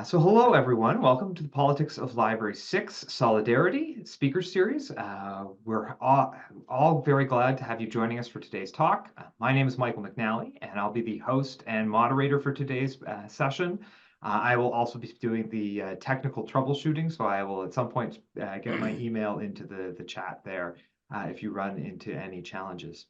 So hello, everyone. Welcome to the Politics of Library 6 Solidarity Speaker Series. We're all very glad to have you joining us for today's talk. My name is Michael McNally, and I'll be the host and moderator for today's session. I will also be doing the technical troubleshooting, so I will at some point get my email into the chat there if you run into any challenges.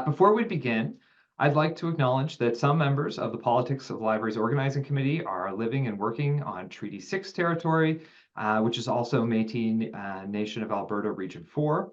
Before we begin, I'd like to acknowledge that some members of the Politics of Libraries Organizing Committee are living and working on Treaty 6 territory, which is also Métis Nation of Alberta Region 4.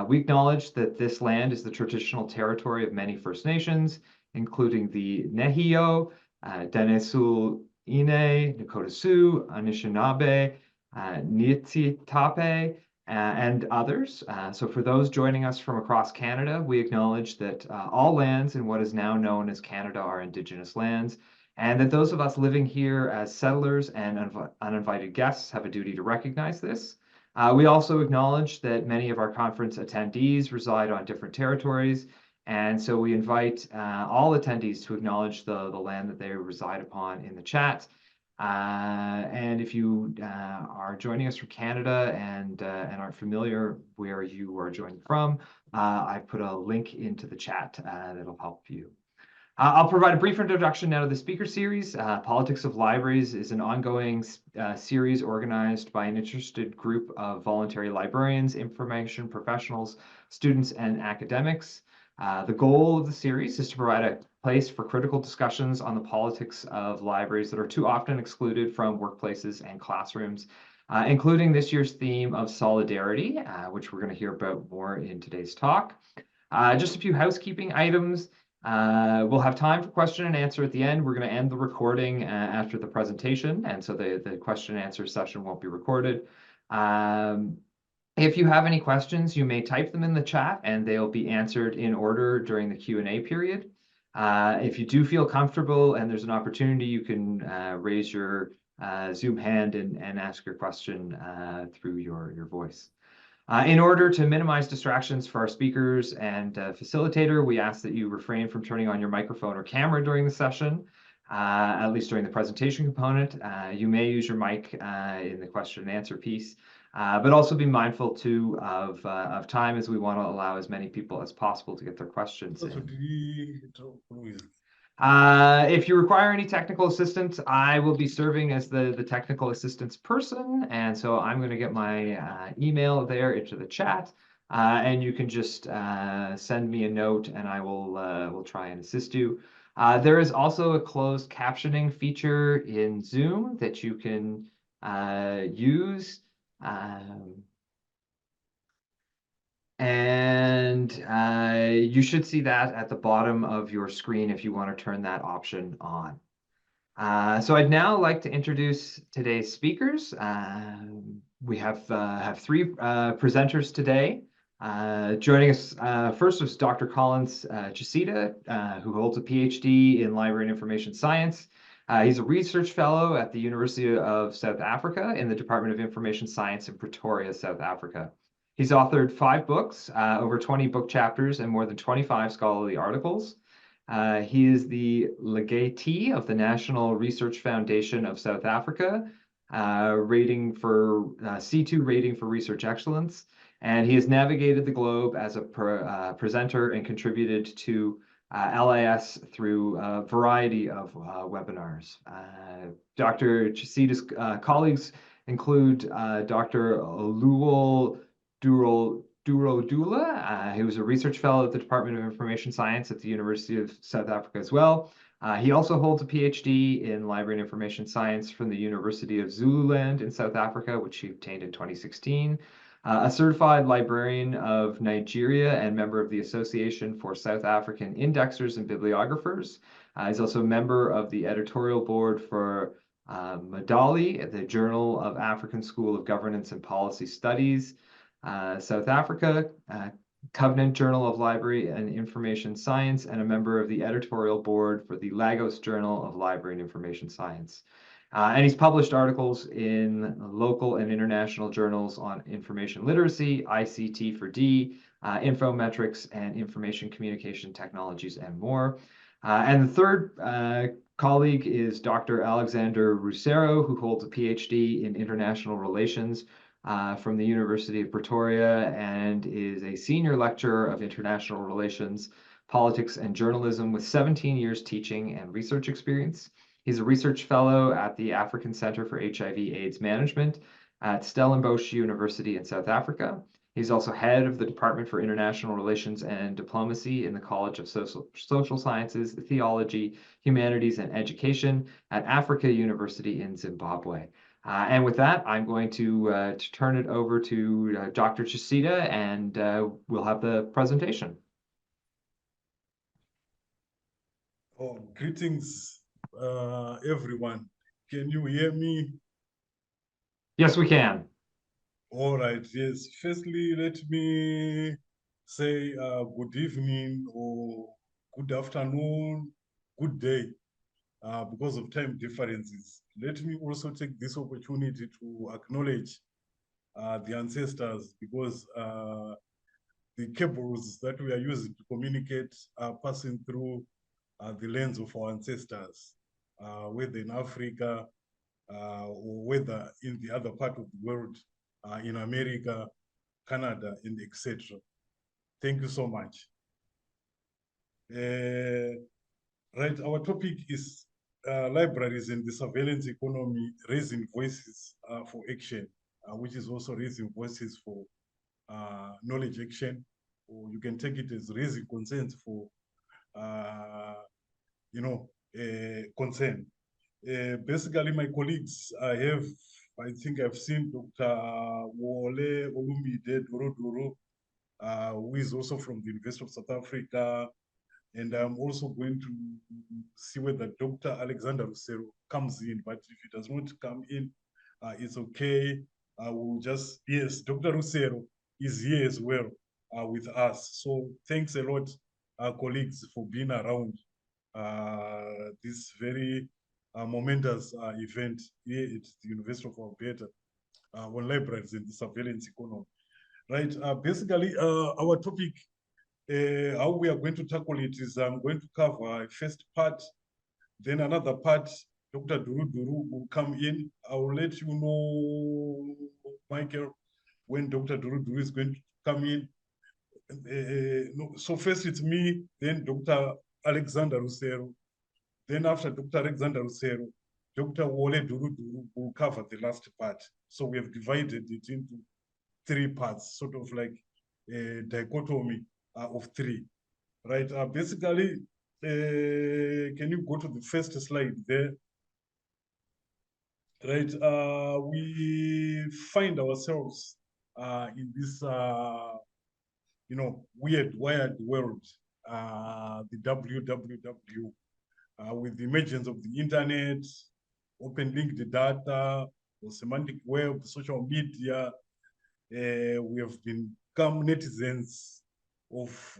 We acknowledge that this land is the traditional territory of many First Nations, including the Nehio, Danesul Ine, Nakota Sioux, Anishinaabe, Niitsitape, and others. So for those joining us from across Canada, we acknowledge that all lands in what is now known as Canada are Indigenous lands, and that those of us living here as settlers and uninvited guests have a duty to recognize this. We also acknowledge that many of our conference attendees reside on different territories, and so we invite all attendees to acknowledge the land that they reside upon in the chat. And if you are joining us from Canada and aren't familiar where you are joining from, I've put a link into the chat that'll help you. I'll provide a brief introduction now to the speaker series. Politics of Libraries is an ongoing series organized by an interested group of voluntary librarians, information professionals, students, and academics. The goal of the series is to provide a place for critical discussions on the politics of libraries that are too often excluded from workplaces and classrooms, including this year's theme of solidarity, which we're going to hear about more in today's talk. Just a few housekeeping items. We'll have time for question and answer at the end. We're going to end the recording after the presentation, and so the question and answer session won't be recorded. If you have any questions, you may type them in the chat and they'll be answered in order during the Q&A period. If you do feel comfortable and there's an opportunity, you can raise your Zoom hand and ask your question through your voice. In order to minimize distractions for our speakers and facilitator, we ask that you refrain from turning on your microphone or camera during the session, at least during the presentation component. You may use your mic in the question and answer piece. But also be mindful too of time, as we want to allow as many people as possible to get their questions in. If you require any technical assistance, I will be serving as the technical assistance person, and so I'm going to get my email there into the chat, and you can just send me a note, and I will try and assist you. There is also a closed captioning feature in Zoom that you can use. You should see that at the bottom of your screen if you want to turn that option on. So I'd now like to introduce today's speakers. We have three presenters today. Joining us first is Dr.Collence who holds a PhD in Library and Information Science. He's a research fellow at the University of South Africa in the Department of Information Science in Pretoria, South Africa. He's authored 5 books, over 20 book chapters, and more than 25 scholarly articles. He is the legatee of the National Research Foundation of South Africa, rating for C2 rating for research excellence. And he has navigated the globe as a presenter and contributed to LIS through a variety of webinars. Dr. Chisida's colleagues include Dr. Oluwole Durodula, who was a research fellow at the Department of Information Science at the University of South Africa as well. He also holds a PhD in Library and Information Science from the University of Zululand in South Africa, which he obtained in 2016. A certified librarian of Nigeria and member of the Association for South African Indexers and Bibliographers. He's also a member of the editorial board for Madali, the Journal of African School of Governance and Policy Studies, South Africa, Covenant Journal of Library and Information Science, and a member of the editorial board for the Lagos Journal of Library and Information Science. And he's published articles in local and international journals on information literacy, ICT for D, infometrics, and information communication technologies, and more. And the third colleague is Dr. Alexander Rusero, who holds a PhD in international relations from the University of Pretoria and is a senior lecturer of international relations, politics, and journalism with 17 years teaching and research experience. He's a research fellow at the African Center for HIV/AIDS Management at Stellenbosch University in South Africa. He's also head of the Department for International Relations and Diplomacy in the College of Social Sciences, Theology, Humanities, and Education at Africa University in Zimbabwe. And with that, I'm going to turn it over to Dr. Chasita, and we'll have the presentation. Oh, greetings, everyone. Can you hear me? Yes, we can. All right, yes. Firstly, let me say good evening or good afternoon, good day, because of time differences. Let me also take this opportunity to acknowledge the ancestors, because the cables that we are using to communicate are passing through the lands of our ancestors, whether in Africa or whether in the other part of the world, in America, Canada, and etc. Thank you so much. Right, our topic is libraries and the surveillance economy, raising voices for action, which is also raising voices for knowledge action, or you can take it as raising concerns for, concern. Basically, my colleagues, I think I've seen Dr. Wole Olumide Dorodoro, who is also from the University of South Africa. And I'm also going to see whether Dr. Alexander Rusero comes in, but if he does not come in, it's okay. We'll just, yes, Dr. Rusero is here as well with us. So thanks a lot, colleagues, for being around this very momentous event here at the University of Alberta on libraries and the surveillance economy. Right, basically our topic, how we are going to tackle it is I'm going to cover a first part, then another part, Dr. Duru will come in. I will let you know, Michael, when Dr. Duru is going to come in. No, so first it's me, then Dr. Alexander Rusero. Then after Dr. Alexander Rusero, Dr. Wole Duru will cover the last part. So we have divided it into 3 parts, sort of like a dichotomy of 3, right? Basically, can you go to the first slide there? Right, we find ourselves in this, weird, wired world, the WWW, with the emergence of the internet, open linked data, or semantic web, social media. We have become netizens of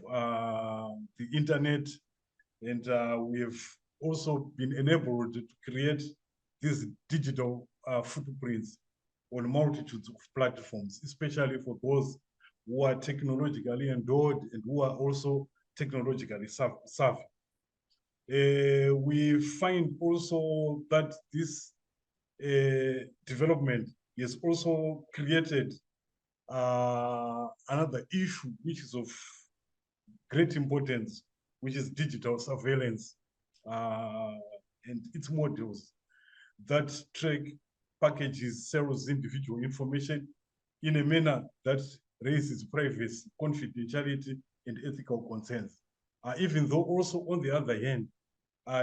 the internet, and we have also been enabled to create these digital footprints on multitudes of platforms, especially for those who are technologically endowed and who are also technologically savvy. We find also that this development has also created another issue which is of great importance, which is digital surveillance and its models that track, packages, sells individual information in a manner that raises privacy, confidentiality, and ethical concerns. Even though also on the other hand,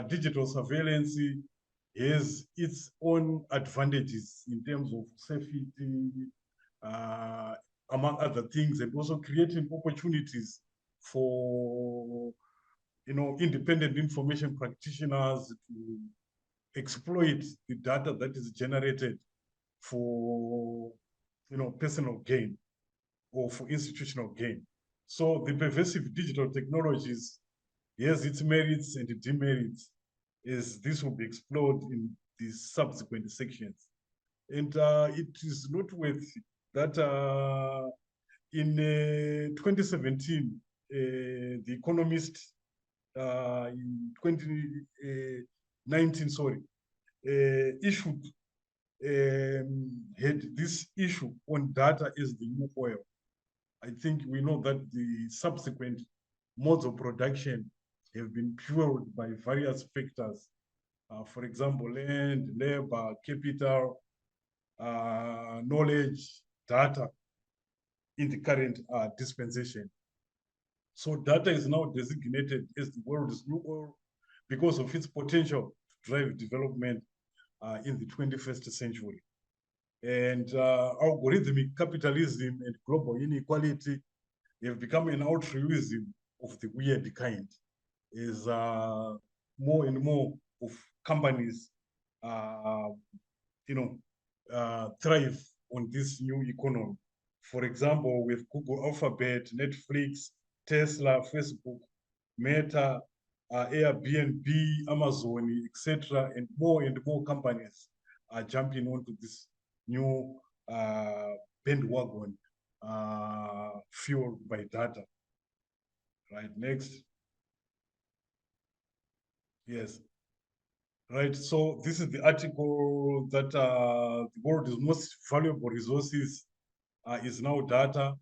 digital surveillance has its own advantages in terms of safety, among other things, and also creating opportunities for independent information practitioners to exploit the data that is generated for personal gain or for institutional gain. So the pervasive digital technologies has its merits and demerits, as this will be explored in the subsequent sections. And it is noteworthy that in 2017, The Economist in 19, sorry, issued had this issue on data as the new oil. I think we know that the subsequent modes of production have been fueled by various factors. For example, land, labor, capital, knowledge, data in the current dispensation. So data is now designated as the world's new oil because of its potential to drive development in the 21st century. And algorithmic capitalism and global inequality have become an altruism of the weird kind, as more and more of companies, thrive on this new economy. For example, with Google, Alphabet, Netflix, Tesla, Facebook, Meta, Airbnb, Amazon, etc., and more companies are jumping onto this new bandwagon fueled by data. Right, next. Yes. Right, so this is the article that the world's most valuable resources is now data.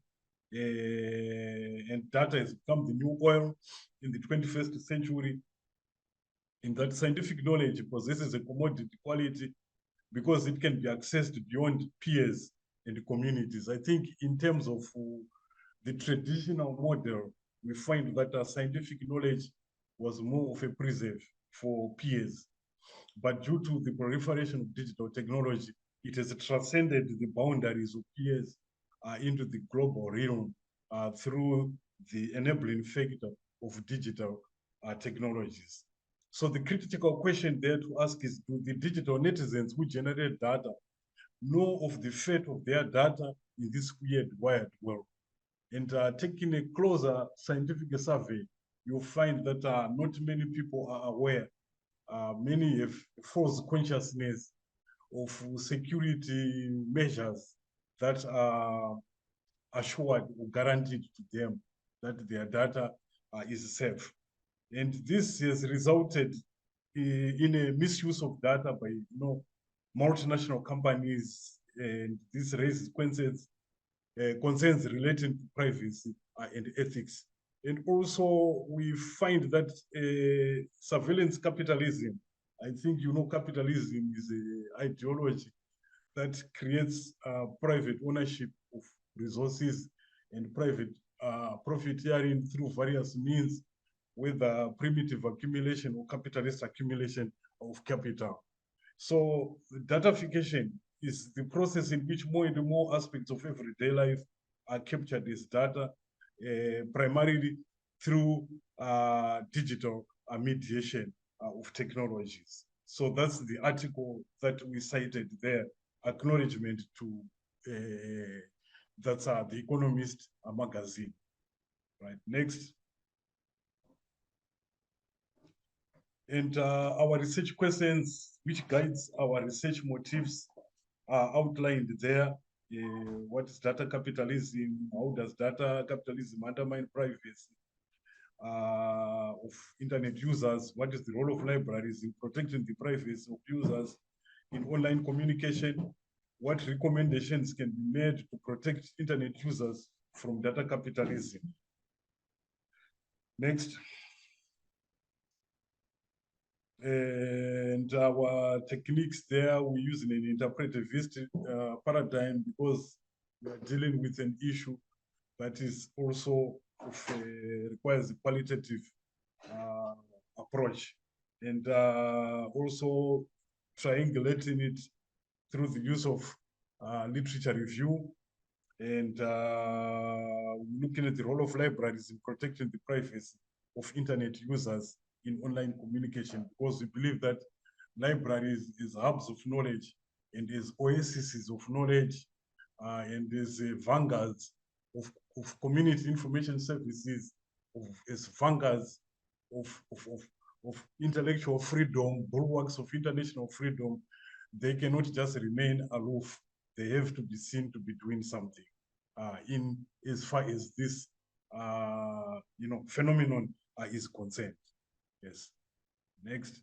And data has become the new oil in the 21st century. In that scientific knowledge possesses a commodity quality because it can be accessed beyond peers and communities. I think in terms of the traditional model, we find that scientific knowledge was more of a preserve for peers. But due to the proliferation of digital technology, it has transcended the boundaries of peers into the global realm through the enabling factor of digital technologies. So the critical question there to ask is, do the digital netizens who generate data know of the fate of their data in this weird, wired world? And taking a closer scientific survey, you'll find that not many people are aware. Many have false consciousness of security measures that are assured or guaranteed to them that their data is safe. And this has resulted in a misuse of data by multinational companies, and this raises concerns relating to privacy and ethics. And also, we find that surveillance capitalism, I think capitalism is an ideology that creates private ownership of resources and private profiteering through various means, whether primitive accumulation or capitalist accumulation of capital. So datafication is the process in which more and more aspects of everyday life are captured as data, primarily through digital mediation of technologies. So that's the article that we cited there, acknowledgement to that's the Economist magazine. Right, next. And our research questions, which guides our research motives, are outlined there. What is data capitalism? How does data capitalism undermine privacy of internet users? What is the role of libraries in protecting the privacy of users in online communication? What recommendations can be made to protect internet users from data capitalism? Next. And our techniques there, we use an interpretivist paradigm because we are dealing with an issue that is also requires a qualitative approach, and also triangulating it through the use of literature review, and looking at the role of libraries in protecting the privacy of internet users in online communication, because we believe that libraries is hubs of knowledge and as oases of knowledge and as vanguards of community information services, as vanguards of intellectual freedom, bulwarks of international freedom. They cannot just remain aloof. They have to be seen to be doing something in as far as this phenomenon is concerned. Yes. Next.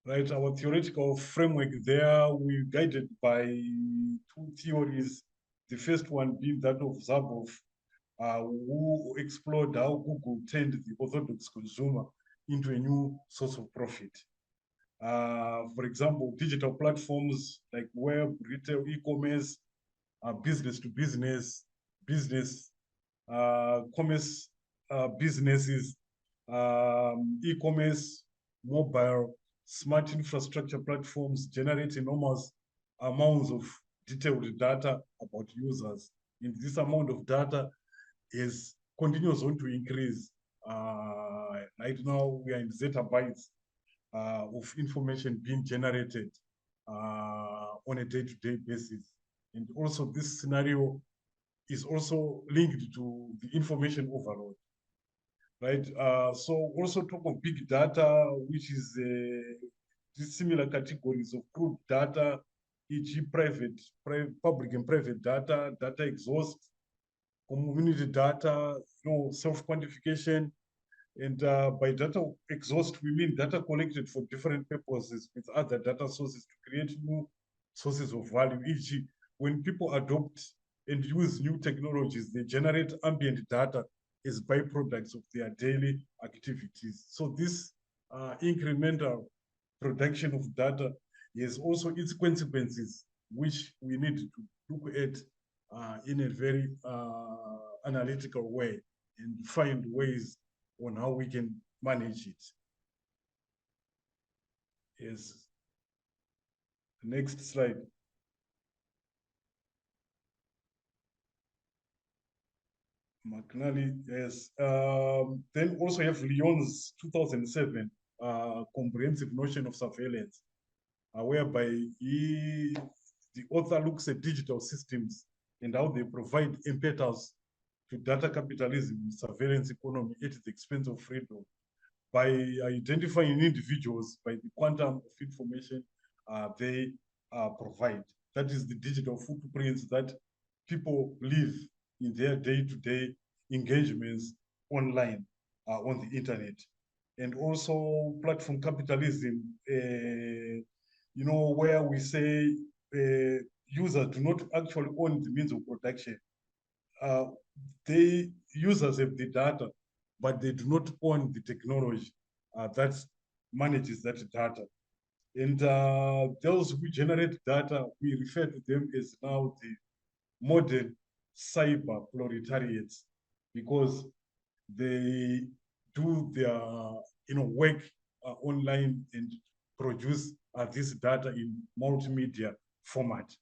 right? Our theoretical framework there, we're guided by two theories. The first one being that of Zuboff, who explored how Google turned the orthodox consumer into a new source of profit. For example, digital platforms like web, retail, e-commerce, business to business, business, commerce businesses, e-commerce, mobile, smart infrastructure platforms generate enormous amounts of detailed data about users. And this amount of data is continues on to increase. Right now, we are in zettabytes of information being generated on a day-to-day basis. And also this scenario is also linked to the information overload, right? So also talk of big data, which is similar categories of crude data, e.g. public and private data, data exhaust, community data, self-quantification. And by data exhaust, we mean data collected for different purposes with other data sources to create new sources of value. E.g., when people adopt and use new technologies, they generate ambient data as byproducts of their daily activities. So this incremental production of data has also its consequences, which we need to look at in a very analytical way and find ways on how we can manage it. Yes. Next slide. McNally, yes. Then also have Lyon's 2007 comprehensive notion of surveillance, whereby the author looks at digital systems and how they provide impetus to data capitalism, surveillance economy at the expense of freedom, by identifying individuals by the quantum of information they provide. That is the digital footprints that people live in their day-to-day engagements online on the internet. And also platform capitalism, where we say users do not actually own the means of production. Users have the data, but they do not own the technology that manages that data. And those who generate data, we refer to them as now the modern cyber proletariats, because they do their work online and produce this data in multimedia format.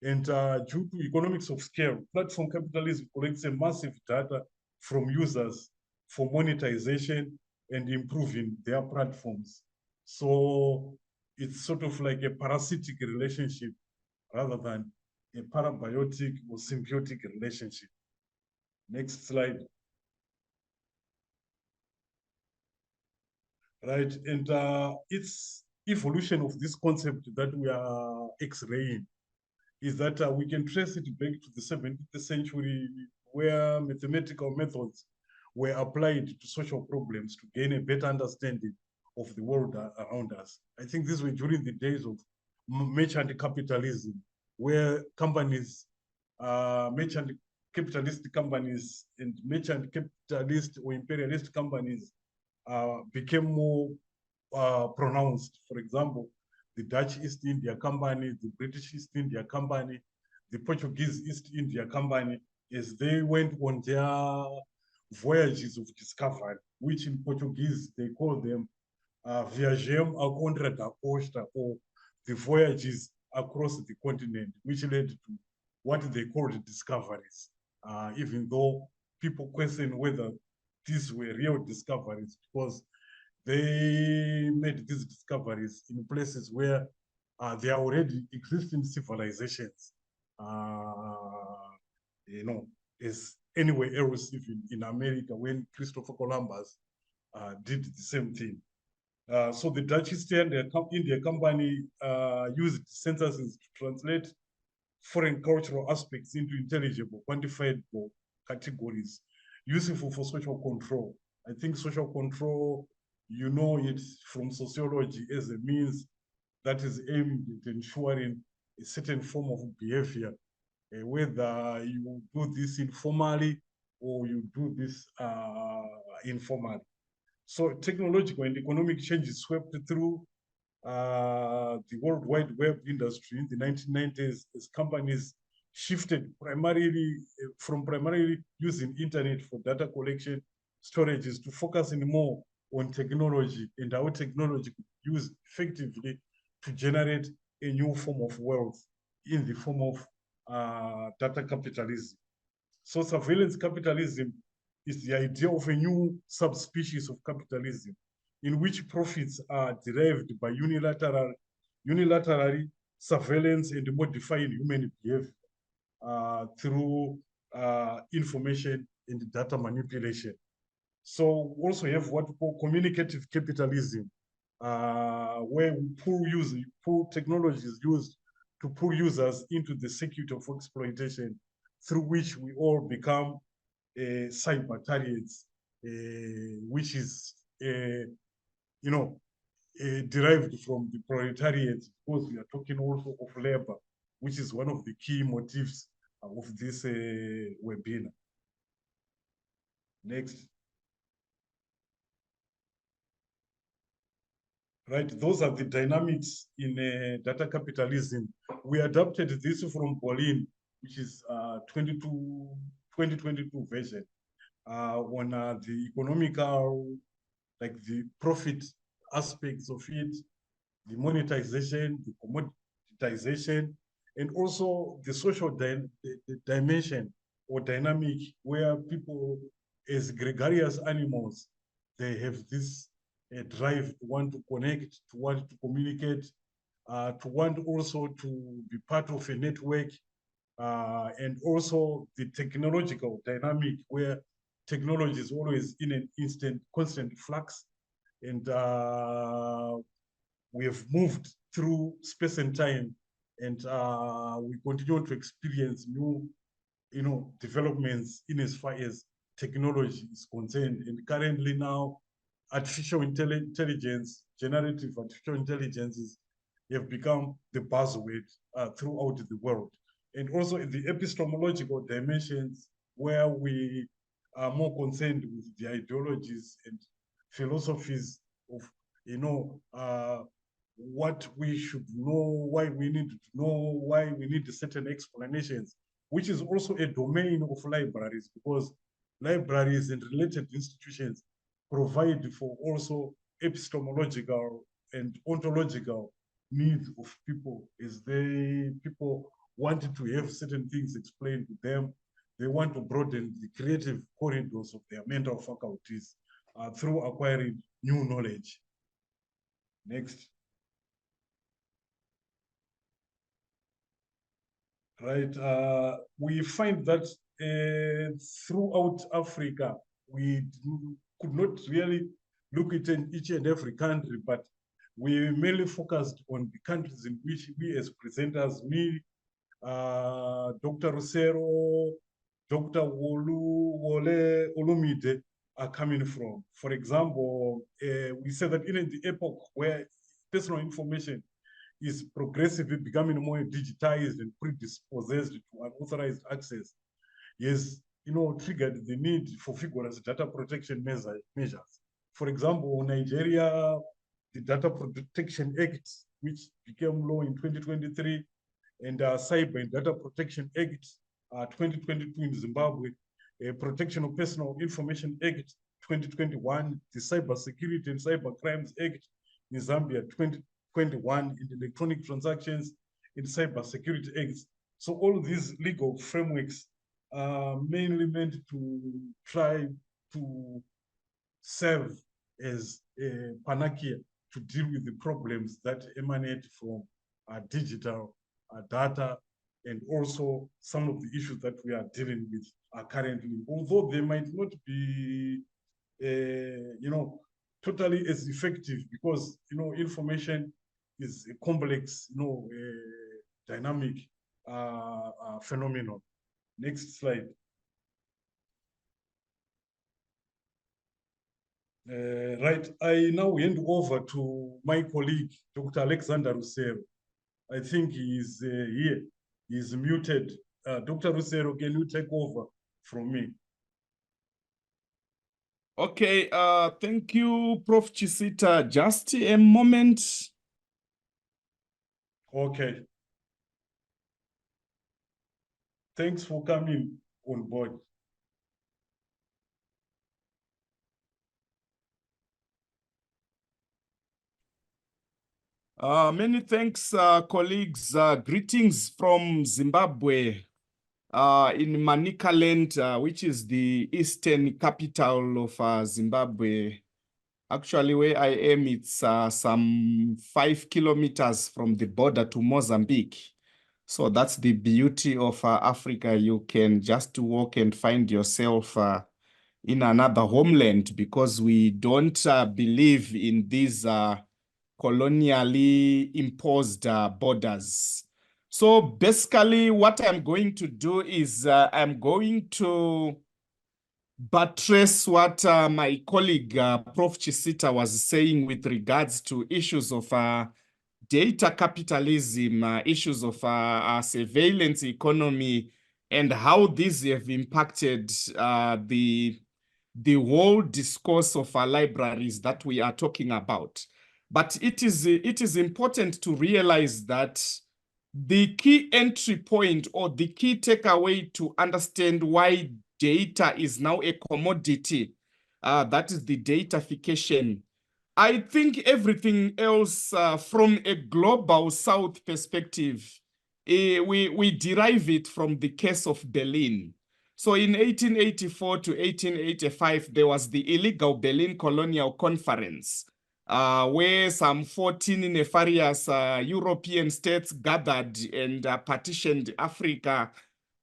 And due to economics of scale, platform capitalism collects a massive data from users for monetization and improving their platforms. So it's sort of like a parasitic relationship rather than a parabiotic or symbiotic relationship. Next slide. Right, and it's evolution of this concept that we are X-raying is that we can trace it back to the 17th century, where mathematical methods were applied to social problems to gain a better understanding of the world around us. I think these were during the days of merchant capitalism, where companies, merchant capitalist companies and merchant capitalist or imperialist companies became more pronounced. For example, the Dutch East India Company, the British East India Company, the Portuguese East India Company, as they went on their voyages of discovery, which in Portuguese they call them Viagem ao Contra da Costa, or the voyages across the continent, which led to what they called discoveries, even though people question whether these were real discoveries, because they made these discoveries in places where there are already existing civilizations, as anywhere else, even in America, when Christopher Columbus did the same thing. So the Dutch East India Company used censuses to translate foreign cultural aspects into intelligible, quantifiable categories, useful for social control. I think social control you know it from sociology as a means that is aimed at ensuring a certain form of behavior, whether you do this informally or you do this informally. So technological and economic changes swept through the World Wide Web industry in the 1990s as companies shifted from primarily using internet for data collection storages to focusing more on technology and how technology could be used effectively to generate a new form of wealth in the form of data capitalism. So surveillance capitalism is the idea of a new subspecies of capitalism in which profits are derived by unilaterally surveillance and modifying human behavior through information and data manipulation. So we also have what we call communicative capitalism, where we pull technologies used to pull users into the circuit of exploitation through which we all become cybertarians, which is, derived from the proletariat, because we are talking also of labor, which is one of the key motifs of this webinar. Next. Right, those are the dynamics in data capitalism. We adapted this from Berlin, which is 2022 version, on the economical, like the profit aspects of it, the monetization, the commoditization, and also the social the dimension or dynamic where people, as gregarious animals, they have this drive to want to connect, to want to communicate, to want also to be part of a network, and also the technological dynamic where technology is always in an constant flux. And we have moved through space and time, and we continue to experience new, developments in as far as technology is concerned. And currently now, artificial intelligence, generative artificial intelligences have become the buzzword throughout the world. And also in the epistemological dimensions, where we are more concerned with the ideologies and philosophies of, what we should know, why we need to know, why we need certain explanations, which is also a domain of libraries, because libraries and related institutions provide for also epistemological and ontological needs of people, as people wanted to have certain things explained to them. They want to broaden the creative corridors of their mental faculties through acquiring new knowledge. Next. Right, we find that throughout Africa, we could not really look at each and every country, but we mainly focused on the countries in which we as presenters, me, Dr. Rusero, Dr. Wole Olumide are coming from. For example, we said that in the epoch where personal information is progressively becoming more digitized and predisposed to unauthorized access, has triggered the need for vigorous data protection measures. For example, Nigeria, the Data Protection Act, which became law in 2023, and Cyber and Data Protection Act 2022 in Zimbabwe, Protection of Personal Information Act 2021, the Cyber Security and Cyber Crimes Act in Zambia 2021, in the Electronic Transactions in Cyber Security Acts. So all these legal frameworks are mainly meant to try to serve as a panacea to deal with the problems that emanate from digital data, and also some of the issues that we are dealing with currently, although they might not be, totally as effective, because information is a complex, dynamic phenomenon. Next slide. Right, I now hand over to my colleague, Dr. Alexander Rusero. I think he is here. He's muted. Dr. Rusero, can you take over from me? Okay, thank you, Prof. Chisita. Just a moment. Okay. Thanks for coming on board. Many thanks, colleagues. Greetings from Zimbabwe, in Manicaland, which is the eastern capital of Zimbabwe. Actually, where I am, it's some 5 kilometers from the border to Mozambique. So that's the beauty of Africa. You can just walk and find yourself in another homeland, because we don't believe in these colonially imposed borders. So basically what I'm going to do is I'm going to buttress what my colleague Prof. Chisita was saying with regards to issues of data capitalism, issues of surveillance economy, and how these have impacted the whole discourse of our libraries that we are talking about. But it is important to realize that the key entry point or the key takeaway to understand why data is now a commodity, that is the datafication. I think everything else from a global south perspective, we derive it from the case of Berlin. So in 1884 to 1885, there was the illegal Berlin Colonial Conference, where some 14 nefarious European states gathered and partitioned Africa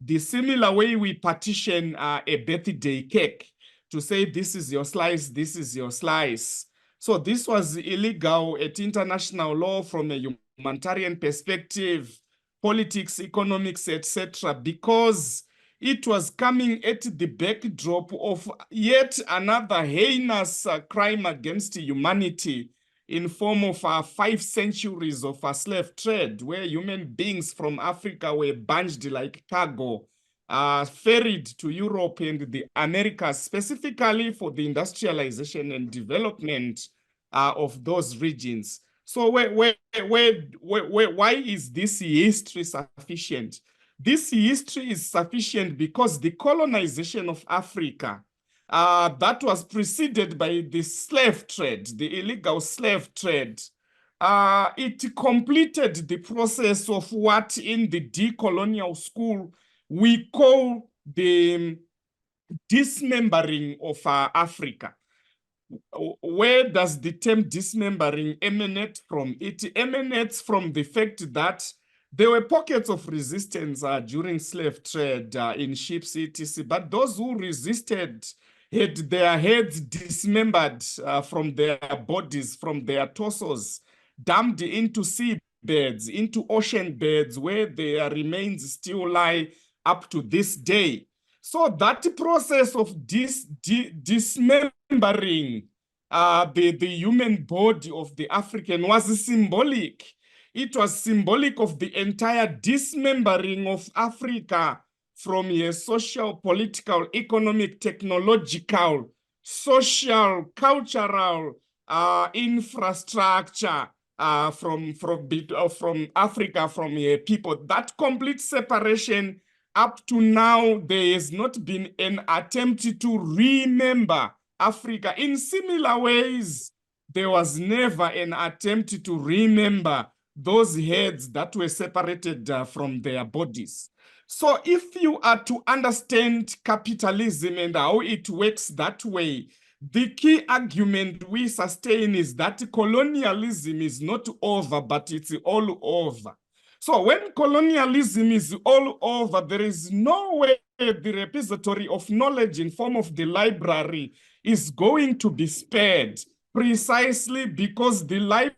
the similar way we partition a birthday cake to say, this is your slice, this is your slice. So this was illegal at international law from a humanitarian perspective, politics, economics, etc., because it was coming at the backdrop of yet another heinous crime against humanity in form of 5 centuries of slave trade, where human beings from Africa were bunched like cargo, ferried to Europe and the Americas, specifically for the industrialization and development of those regions. So why is this history sufficient? This history is sufficient because the colonization of Africa that was preceded by the slave trade, the illegal slave trade, it completed the process of what in the decolonial school we call the dismembering of Africa. Where does the term dismembering emanate from? It emanates from the fact that there were pockets of resistance during slave trade in ships, etc. But those who resisted had their heads dismembered from their bodies, from their torsos, dumped into sea beds, into ocean beds, where their remains still lie up to this day. So that process of dismembering the human body of the African was symbolic. It was symbolic of the entire dismembering of Africa from a social, political, economic, technological, social, cultural infrastructure from Africa, from people. That complete separation, up to now, there has not been an attempt to remember Africa. In similar ways, there was never an attempt to remember those heads that were separated from their bodies. So if you are to understand capitalism and how it works that way, the key argument we sustain is that colonialism is not over, but it's all over. So when colonialism is all over, there is no way the repository of knowledge in form of the library is going to be spared, precisely because the library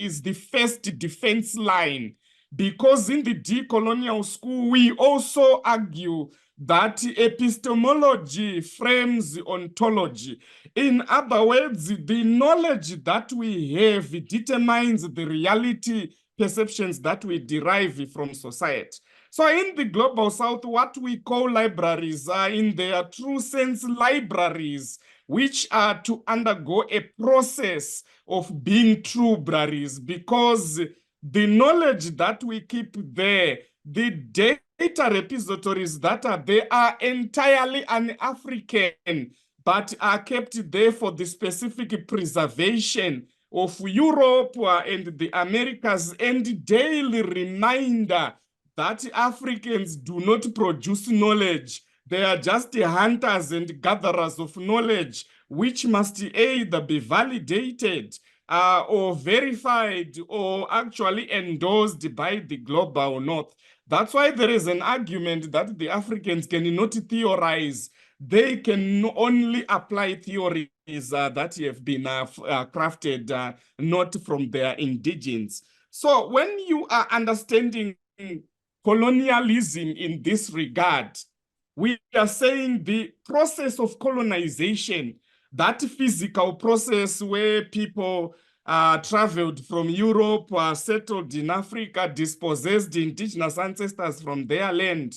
is the first defense line. Because in the decolonial school, we also argue that epistemology frames ontology. In other words, the knowledge that we have determines the reality perceptions that we derive from society. So in the Global South, what we call libraries are in their true sense libraries, which are to undergo a process of being true libraries, because the knowledge that we keep there, the data repositories that are there are entirely un-African, but are kept there for the specific preservation of Europe and the Americas, and daily reminder that Africans do not produce knowledge. They are just hunters and gatherers of knowledge, which must either be validated or verified or actually endorsed by the global north. That's why there is an argument that the Africans cannot theorize. They can only apply theories that have been crafted not from their indigenes. So when you are understanding colonialism in this regard, we are saying the process of colonization, that physical process where people traveled from Europe, settled in Africa, dispossessed indigenous ancestors from their land.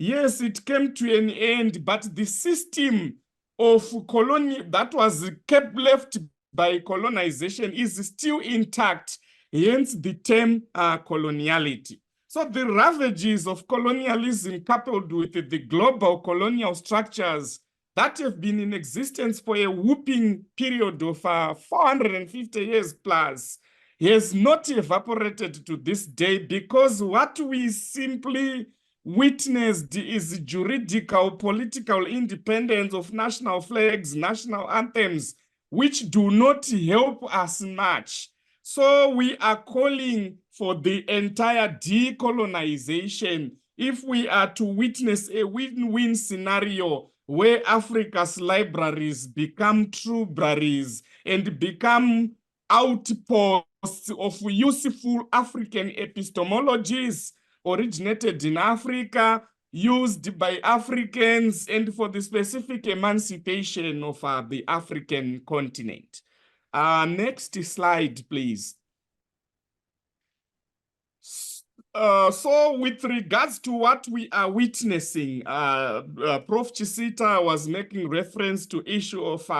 Yes, it came to an end, but the system of colony that was kept left by colonization is still intact, hence the term coloniality. So the ravages of colonialism coupled with the global colonial structures that have been in existence for a whooping period of 450 years plus has not evaporated to this day, because what we simply witnessed is juridical, political independence of national flags, national anthems, which do not help us much. So we are calling for the entire decolonization if we are to witness a win-win scenario where Africa's libraries become true libraries and become outposts of useful African epistemologies originated in Africa, used by Africans, and for the specific emancipation of the African continent. Next slide, please. So with regards to what we are witnessing, Prof. Chisita was making reference to issue of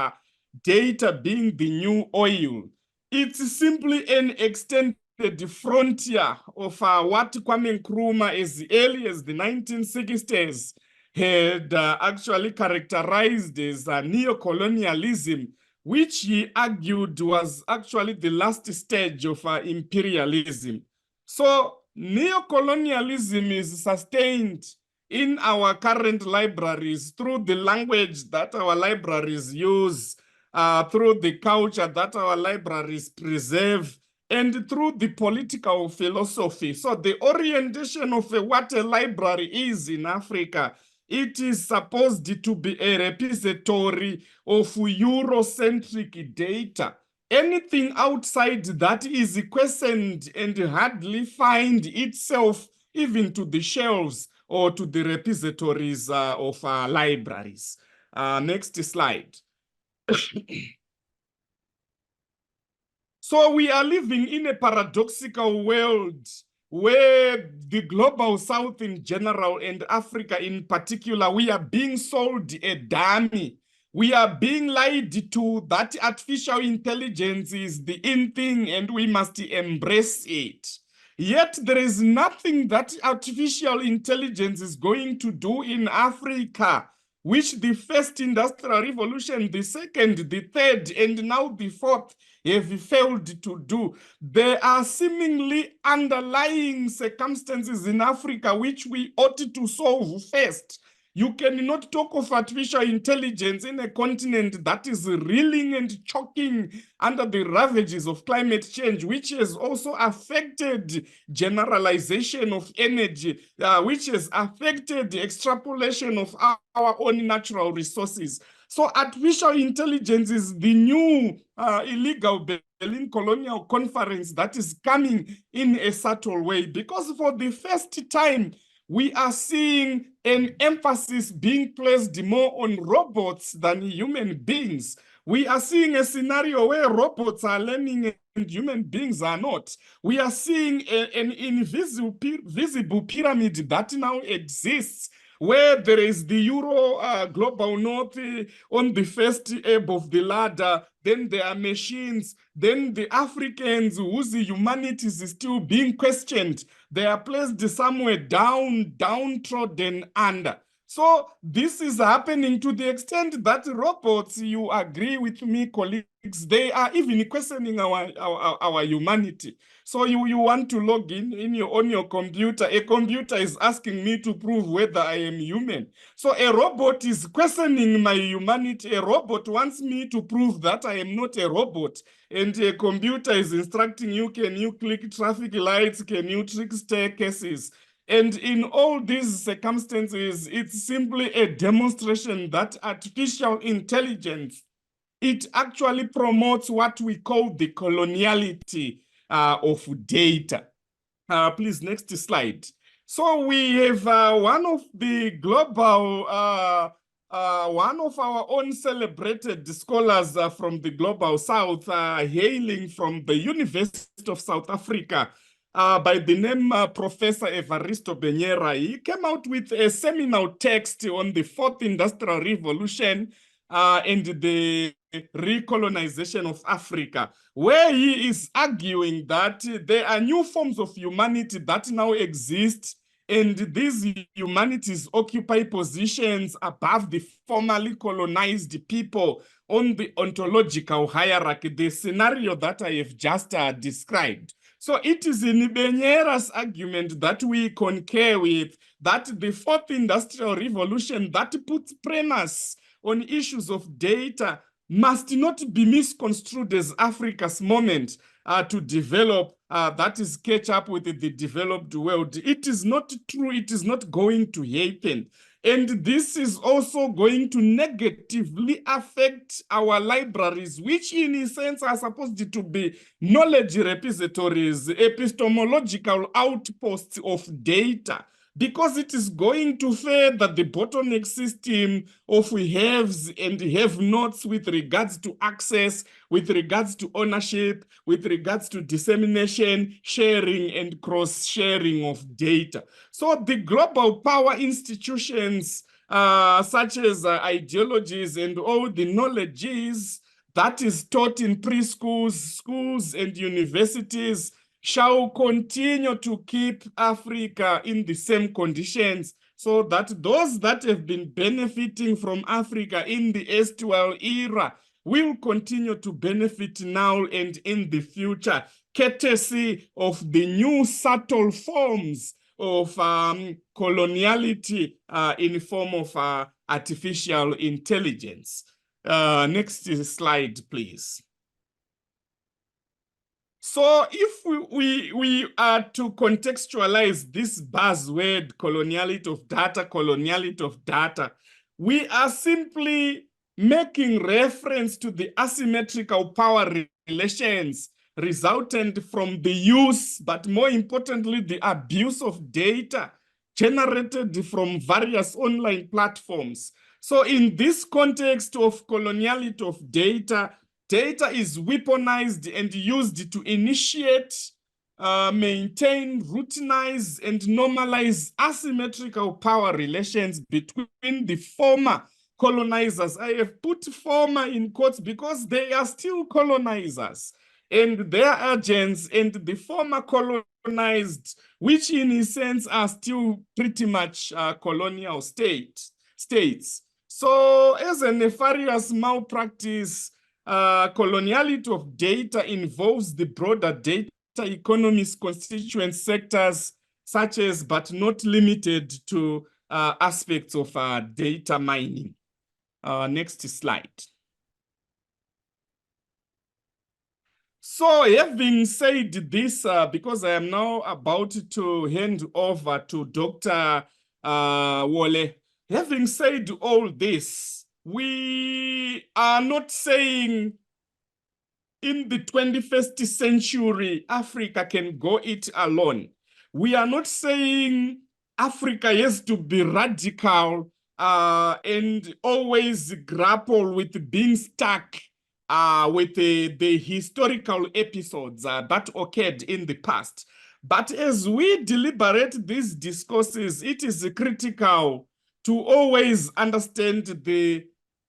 data being the new oil. It's simply an extended frontier of what Kwame Nkrumah as early as the 1960s had actually characterized as neocolonialism, which he argued was actually the last stage of imperialism. So neocolonialism is sustained in our current libraries through the language that our libraries use, through the culture that our libraries preserve, and through the political philosophy. So the orientation of what a library is in Africa, it is supposed to be a repository of Eurocentric data. Anything outside that is questioned and hardly find itself even to the shelves or to the repositories of libraries. Next slide. So we are living in a paradoxical world where the global south in general and Africa in particular, we are being sold a dummy. We are being lied to that artificial intelligence is the in thing and we must embrace it. Yet there is nothing that artificial intelligence is going to do in Africa, which the first industrial revolution, the second, the third, and now the fourth have failed to do. There are seemingly underlying circumstances in Africa which we ought to solve first. You cannot talk of artificial intelligence in a continent that is reeling and choking under the ravages of climate change, which has also affected generalization of energy, which has affected the extrapolation of our own natural resources. So artificial intelligence is the new illegal Berlin Colonial Conference that is coming in a subtle way, because for the first time, we are seeing an emphasis being placed more on robots than human beings. We are seeing a scenario where robots are learning and human beings are not. We are seeing an invisible pyramid that now exists, where there is the Euro Global North on the first ebb of the ladder, then there are machines, then the Africans whose humanity is still being questioned. They are placed somewhere downtrodden under. So this is happening to the extent that robots, you agree with me, colleagues, they are even questioning our humanity. So you want to log in on your computer. A computer is asking me to prove whether I am human. So a robot is questioning my humanity. A robot wants me to prove that I am not a robot. And a computer is instructing you, can you click traffic lights? Can you trick staircases? And in all these circumstances, it's simply a demonstration that artificial intelligence, it actually promotes what we call the coloniality of data. Please, next slide. So we have one of the global, one of our own celebrated scholars from the Global South, hailing from the University of South Africa, by the name Professor Evaristo Benyera. He came out with a seminal text on the Fourth Industrial Revolution and the recolonization of Africa, where he is arguing that there are new forms of humanity that now exist, and these humanities occupy positions above the formerly colonized people on the ontological hierarchy, the scenario that I have just described. So it is in Benyera's argument that we concur with, that the Fourth Industrial Revolution that puts premise on issues of data must not be misconstrued as Africa's moment to develop, that is catch up with the developed world. It is not true. It is not going to happen. And this is also going to negatively affect our libraries, which in a sense are supposed to be knowledge repositories, epistemological outposts of data, because it is going to further the bottleneck system of haves and have-nots with regards to access, with regards to ownership, with regards to dissemination, sharing, and cross-sharing of data. So the global power institutions, such as ideologies and all the knowledges that is taught in preschools, schools, and universities, shall continue to keep Africa in the same conditions, so that those that have been benefiting from Africa in the erstwhile era will continue to benefit now and in the future, courtesy of the new subtle forms of coloniality in the form of artificial intelligence. Next slide, please. So if we are to contextualize this buzzword, coloniality of data, we are simply making reference to the asymmetrical power relations resultant from the use, but more importantly, the abuse of data generated from various online platforms. So in this context of coloniality of data, data is weaponized and used to initiate, maintain, routinize, and normalize asymmetrical power relations between the former colonizers. I have put former in quotes because they are still colonizers, and their agents, and the former colonized, which in a sense are still pretty much colonial states. So as a nefarious malpractice, coloniality of data involves the broader data economy's constituent sectors, such as, but not limited to, aspects of data mining. Next slide. So having said this, because I am now about to hand over to Dr. Wole, having said all this, we are not saying in the 21st century, Africa can go it alone. We are not saying Africa has to be radical and always grapple with being stuck with the historical episodes that occurred in the past. But as we deliberate these discourses, it is critical to always understand the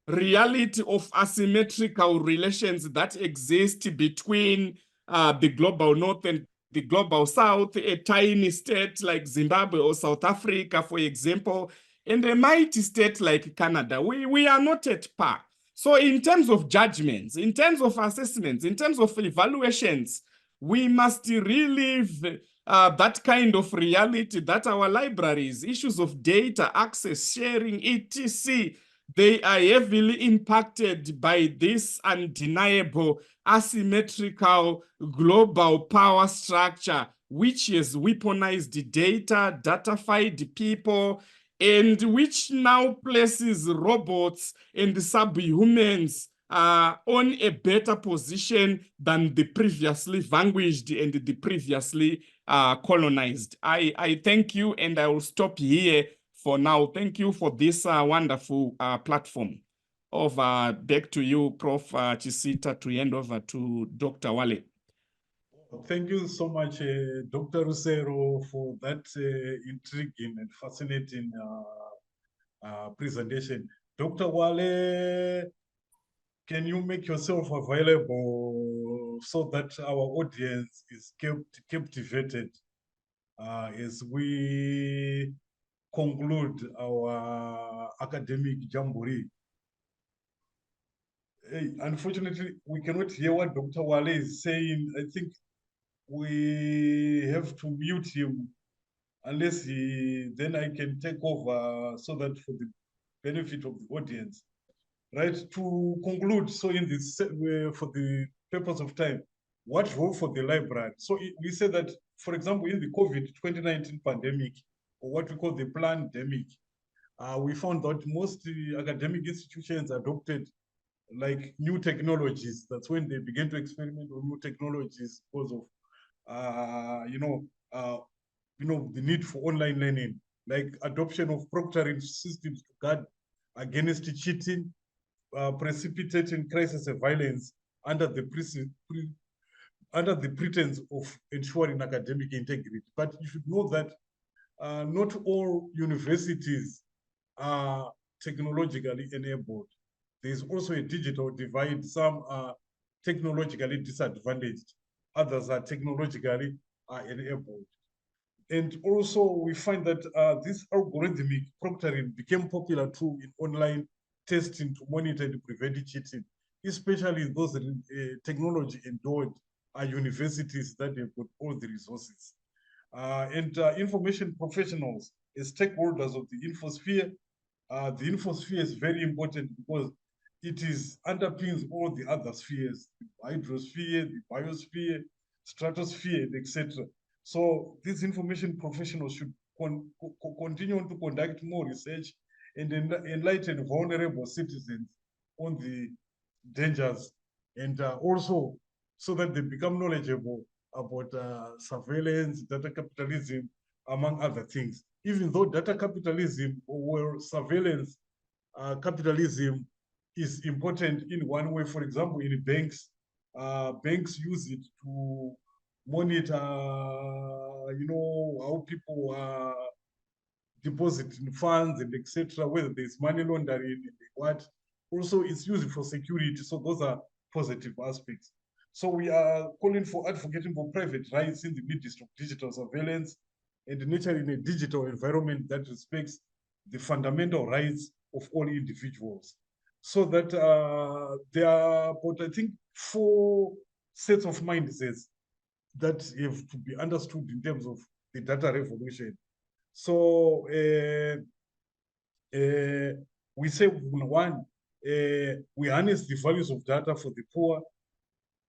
reality of asymmetrical relations that exist between the global north and the global south, a tiny state like Zimbabwe or South Africa, for example, and a mighty state like Canada. We are not at par. So in terms of judgments, in terms of assessments, in terms of evaluations, we must relive that kind of reality that our libraries, issues of data, access, sharing, etc., they are heavily impacted by this undeniable asymmetrical global power structure, which has weaponized data, datafied people, and which now places robots and subhumans on a better position than the previously vanquished and the previously colonized. I thank you, and I will stop here for now. Thank you for this wonderful platform. Over back to you, Prof. Chisita, to hand over to Dr. Wale. Thank you so much, Dr. Rusero, for that intriguing and fascinating presentation. Dr. Wale, can you make yourself available so that our audience is captivated as we conclude our academic jamboree? Unfortunately, we cannot hear what Dr. Wale is saying. I think we have to mute him unless then I can take over so that for the benefit of the audience. Right, to conclude, so in this, for the purpose of time, what role for the library? So we say that, for example, in the COVID-19 pandemic, or what we call the pandemic, we found that most academic institutions adopted like new technologies. That's when they began to experiment on new technologies because of, the need for online learning, like adoption of proctoring systems to guard against cheating, precipitating crisis of violence under the pretense of ensuring academic integrity. But you should know that not all universities are technologically enabled. There's also a digital divide. Some are technologically disadvantaged. Others are technologically enabled. And also we find that this algorithmic proctoring became popular too in online testing to monitor and prevent cheating, especially those technology endowed universities that have got all the resources. And information professionals as stakeholders of the infosphere. The infosphere is very important because it is underpins all the other spheres, the hydrosphere, the biosphere, stratosphere, etc. So these information professionals should continue to conduct more research and enlighten vulnerable citizens on the dangers, and also so that they become knowledgeable about surveillance, data capitalism, among other things. Even though data capitalism or surveillance capitalism is important in one way, for example, in banks, banks use it to monitor, how people deposit in funds and etc., whether there's money laundering and what. Also, it's used for security. So those are positive aspects. So we are calling for advocating for private rights in the midst of digital surveillance and nurturing a digital environment that respects the fundamental rights of all individuals. So that there are, but I think, 4 sets of mindsets that have to be understood in terms of the data revolution. So we say, one, we harness the values of data for the poor.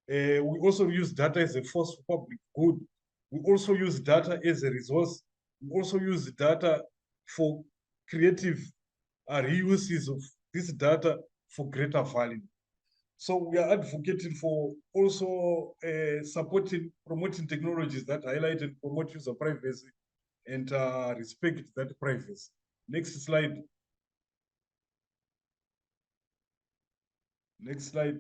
We also use data as a force for public good. We also use data as a resource. We also use data for creative reuses of this data for greater value. So we are advocating for also supporting, promoting technologies that highlight and promote user privacy and respect that privacy. Next slide. Next slide.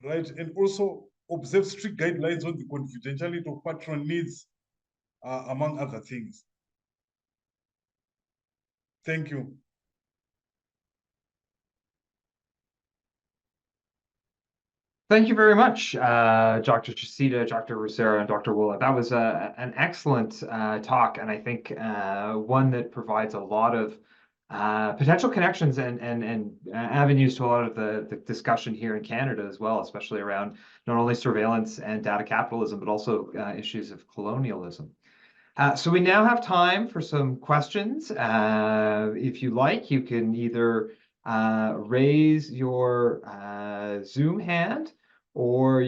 right? And also observe strict guidelines on the confidentiality of patron needs, among other things. Thank you. Thank you very much, Dr. Chasita, Dr. Rosero, and Dr. Woollett. That was an excellent talk, and I think one that provides a lot of potential connections and avenues to a lot of the discussion here in Canada as well, especially around not only surveillance and data capitalism, but also issues of colonialism. So we now have time for some questions. If you like, you can either raise your Zoom hand, or